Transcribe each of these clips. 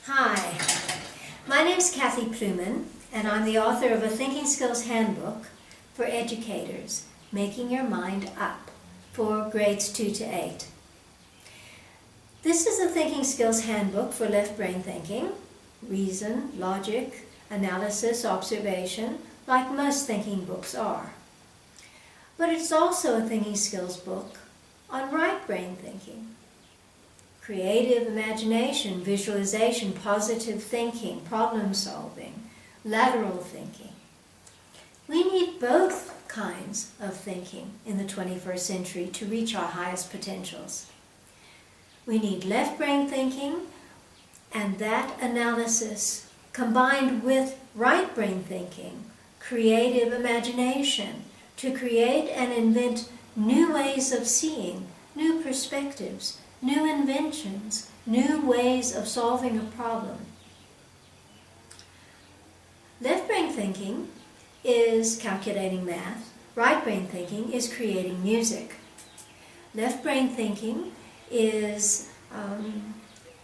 Hi, my name is Kathy Pluman, and I'm the author of a Thinking Skills Handbook for Educators, Making Your Mind Up, for grades 2 to 8. This is a Thinking Skills Handbook for left brain thinking, reason, logic, analysis, observation, like most thinking books are. But it's also a thinking skills book on right brain thinking. Creative imagination, visualization, positive thinking, problem solving, lateral thinking. We need both kinds of thinking in the 21st century to reach our highest potentials. We need left brain thinking and that analysis combined with right brain thinking, creative imagination, to create and invent new ways of seeing, new perspectives, new inventions, new ways of solving a problem. Left brain thinking is calculating math. Right brain thinking is creating music. Left brain thinking is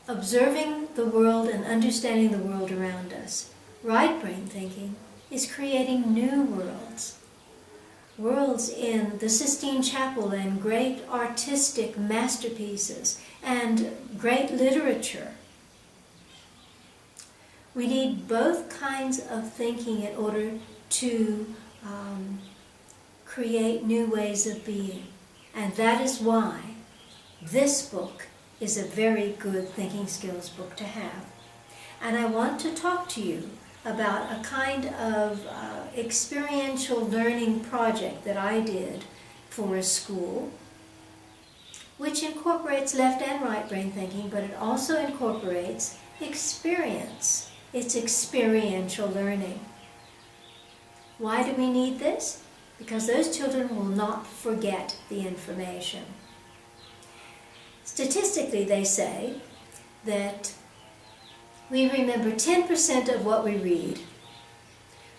observing the world and understanding the world around us. Right brain thinking is creating new worlds. Worlds in the Sistine Chapel and great artistic masterpieces and great literature. We need both kinds of thinking in order to create new ways of being. And that is why this book is a very good thinking skills book to have. And I want to talk to you about a kind of experiential learning project that I did for a school, which incorporates left and right brain thinking, but it also incorporates experience. It's experiential learning. Why do we need this? Because those children will not forget the information. Statistically, they say that we remember 10% of what we read,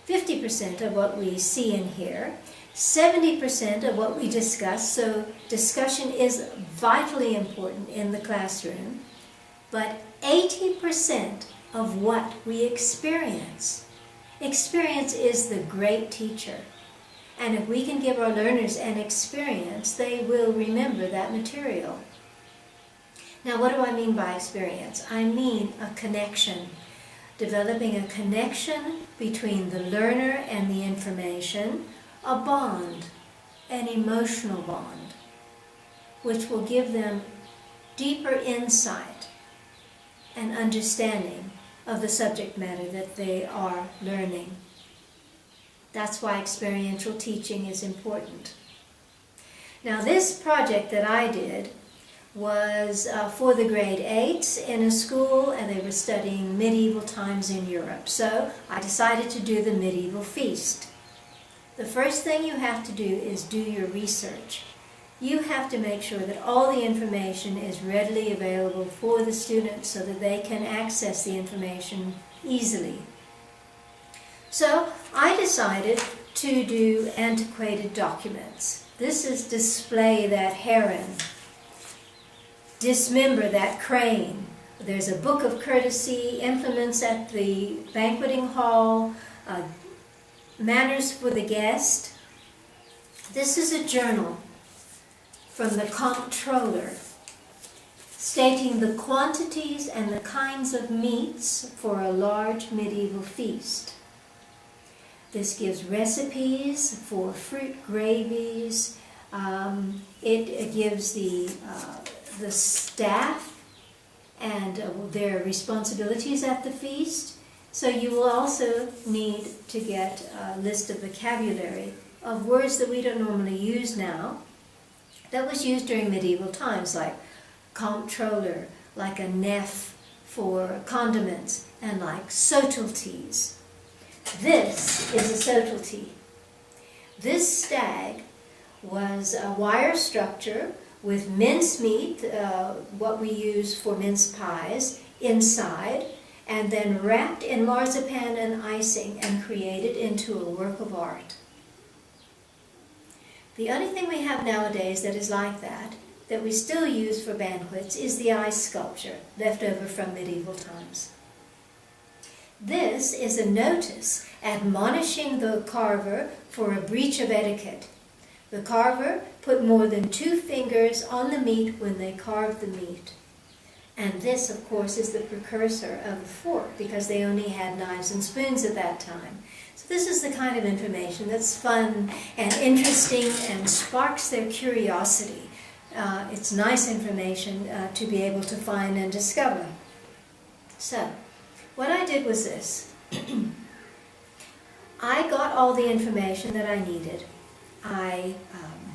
50% of what we see and hear, 70% of what we discuss. So discussion is vitally important in the classroom, but 80% of what we experience. Experience is the great teacher. And if we can give our learners an experience, they will remember that material. Now, what do I mean by experience? I mean a connection, developing a connection between the learner and the information, a bond, an emotional bond, which will give them deeper insight and understanding of the subject matter that they are learning. That's why experiential teaching is important. Now, this project that I did was for the grade 8s in a school, and they were studying medieval times in Europe. So I decided to do the medieval feast. The first thing you have to do is do your research. You have to make sure that all the information is readily available for the students so that they can access the information easily. So I decided to do antiquated documents. This is display that heron, dismember that crane. There's a book of courtesy, implements at the banqueting hall, manners for the guest. This is a journal from the comptroller stating the quantities and the kinds of meats for a large medieval feast. This gives recipes for fruit gravies. It gives the staff and their responsibilities at the feast. So you will also need to get a list of vocabulary of words that we don't normally use now, that was used during medieval times, like comptroller, like a nef for condiments, and like subtleties. This is a subtlety. This stag was a wire structure with mincemeat, what we use for mince pies, inside, and then wrapped in marzipan and icing and created into a work of art. The only thing we have nowadays that is like that we still use for banquets is the ice sculpture left over from medieval times. This is a notice admonishing the carver for a breach of etiquette. The carver put more than 2 fingers on the meat when they carved the meat. And this, of course, is the precursor of the fork, because they only had knives and spoons at that time. So this is the kind of information that's fun and interesting and sparks their curiosity. It's nice information to be able to find and discover. So, what I did was this. I got all the information that I needed. I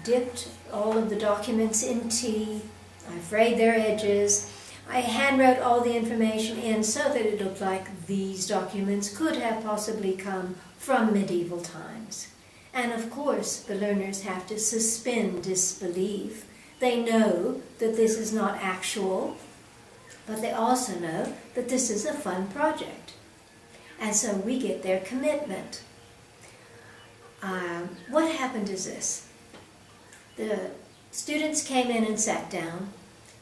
dipped all of the documents in tea. I frayed their edges. I handwrote all the information in so that it looked like these documents could have possibly come from medieval times. And of course, the learners have to suspend disbelief. They know that this is not actual, but they also know that this is a fun project. And so we get their commitment. What happened is this. The students came in and sat down,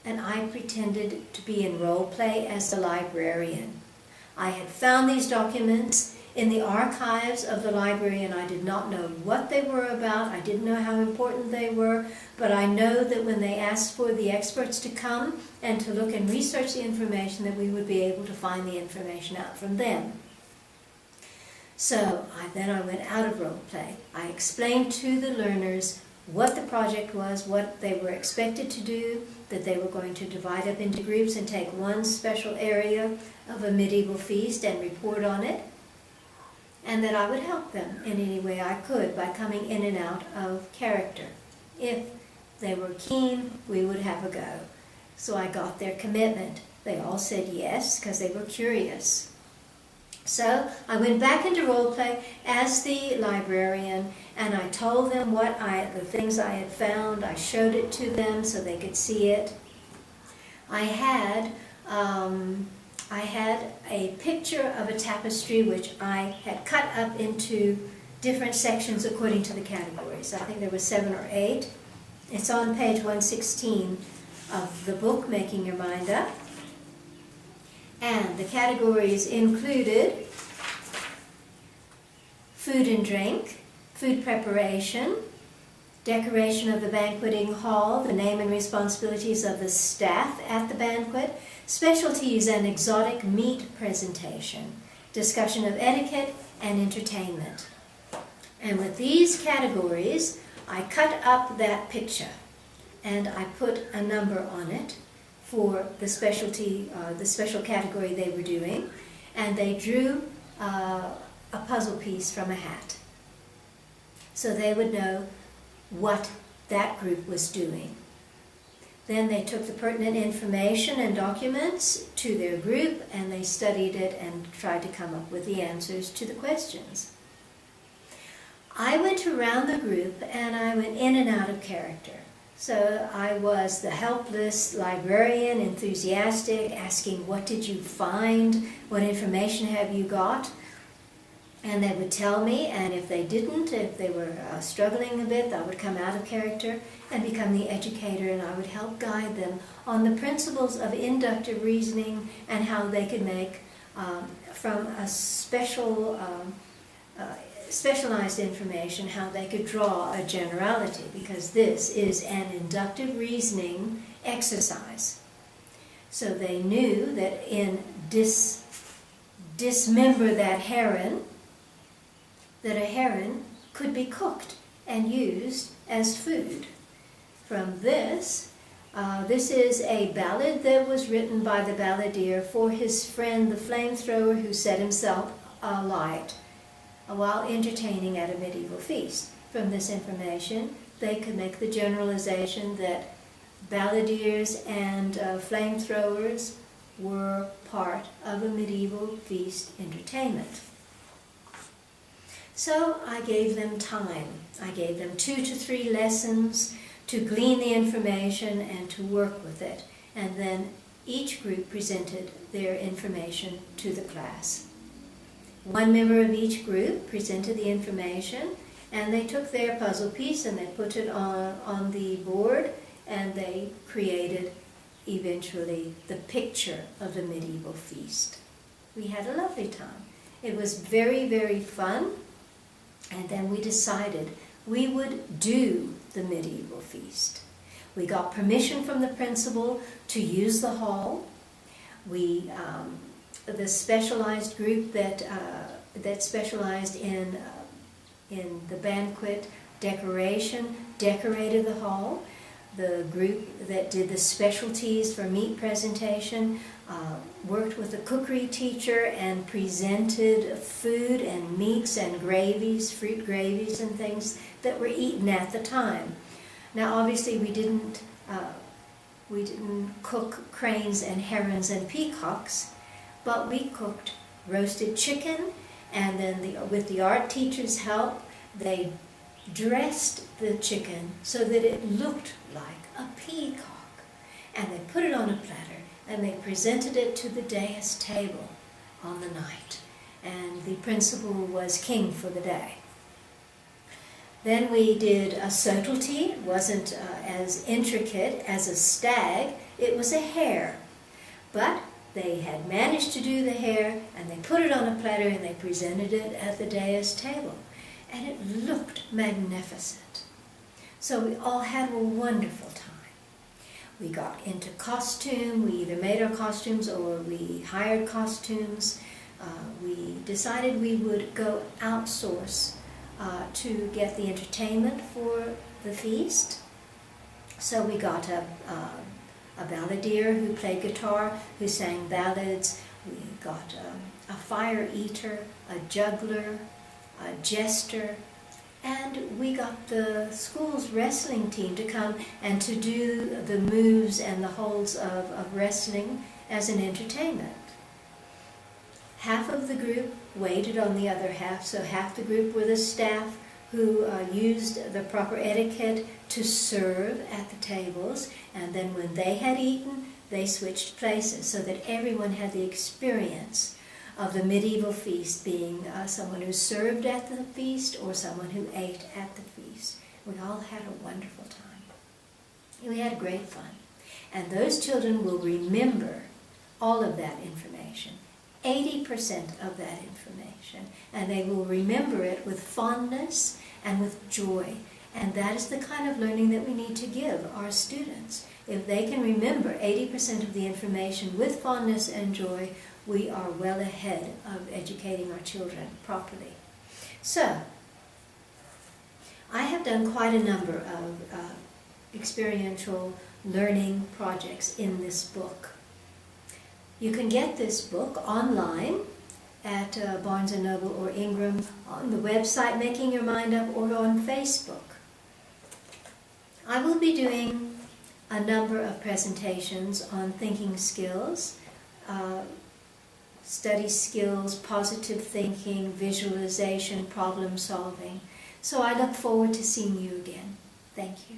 and I pretended to be in role play as the librarian. I had found these documents in the archives of the library, and I did not know what they were about. I didn't know how important they were, but I know that when they asked for the experts to come and to look and research the information, that we would be able to find the information out from them. So then I went out of role play. I explained to the learners what the project was, what they were expected to do, that they were going to divide up into groups and take one special area of a medieval feast and report on it, and that I would help them in any way I could by coming in and out of character. If they were keen, we would have a go. So I got their commitment. They all said yes, because they were curious. So I went back into role play as the librarian, and I told them the things I had found. I showed it to them so they could see it. I had a picture of a tapestry which I had cut up into different sections according to the categories. I think there were 7 or 8. It's on page 116 of the book, Making Your Mind Up. And the categories included food and drink, food preparation, decoration of the banqueting hall, the name and responsibilities of the staff at the banquet, specialties and exotic meat presentation, discussion of etiquette, and entertainment. And with these categories, I cut up that picture and I put a number on it for the special category they were doing, and they drew a puzzle piece from a hat. So they would know what that group was doing. Then they took the pertinent information and documents to their group, and they studied it and tried to come up with the answers to the questions. I went around the group and I went in and out of character. So I was the helpless librarian, enthusiastic, asking, what did you find? What information have you got? And they would tell me, and if they didn't, if they were struggling a bit, I would come out of character and become the educator, and I would help guide them on the principles of inductive reasoning and how they could make, from a specialized information, how they could draw a generality, because this is an inductive reasoning exercise. So they knew that in dismember that heron, that a heron could be cooked and used as food. From this, this is a ballad that was written by the balladeer for his friend the flamethrower who set himself alight while entertaining at a medieval feast. From this information, they could make the generalization that balladeers and flamethrowers were part of a medieval feast entertainment. So I gave them time. I gave them 2 to 3 lessons to glean the information and to work with it. And then each group presented their information to the class. One member of each group presented the information, and they took their puzzle piece and they put it on the board, and they created eventually the picture of the medieval feast. We had a lovely time. It was very, very fun. And then we decided we would do the medieval feast. We got permission from the principal to use the hall. The specialized group that specialized in the banquet decoration decorated the hall. The group that did the specialties for meat presentation worked with the cookery teacher and presented food and meats and gravies, fruit gravies and things that were eaten at the time. Now obviously we didn't cook cranes and herons and peacocks, but we cooked roasted chicken, and then with the art teacher's help, they dressed the chicken so that it looked like a peacock. And they put it on a platter, and they presented it to the dais table on the night. And the principal was king for the day. Then we did a subtlety. It wasn't as intricate as a stag. It was a hare. But they had managed to do the hare, and they put it on a platter, and they presented it at the dais table. And it looked magnificent. So we all had a wonderful time. We got into costume. We either made our costumes or we hired costumes. We decided we would go outsource to get the entertainment for the feast. So we got a balladeer who played guitar, who sang ballads. We got a fire eater, a juggler, a jester, and we got the school's wrestling team to come and to do the moves and the holds of wrestling as an entertainment. Half of the group waited on the other half, so half the group were the staff who used the proper etiquette to serve at the tables, and then when they had eaten, they switched places so that everyone had the experience of the medieval feast, being someone who served at the feast or someone who ate at the feast. We all had a wonderful time. We had great fun. And those children will remember all of that information, 80% of that information, and they will remember it with fondness and with joy. And that is the kind of learning that we need to give our students. If they can remember 80% of the information with fondness and joy, we are well ahead of educating our children properly. So, I have done quite a number of experiential learning projects in this book. You can get this book online at Barnes & Noble or Ingram, on the website Making Your Mind Up, or on Facebook. I will be doing a number of presentations on thinking skills, study skills, positive thinking, visualization, problem solving. So I look forward to seeing you again. Thank you.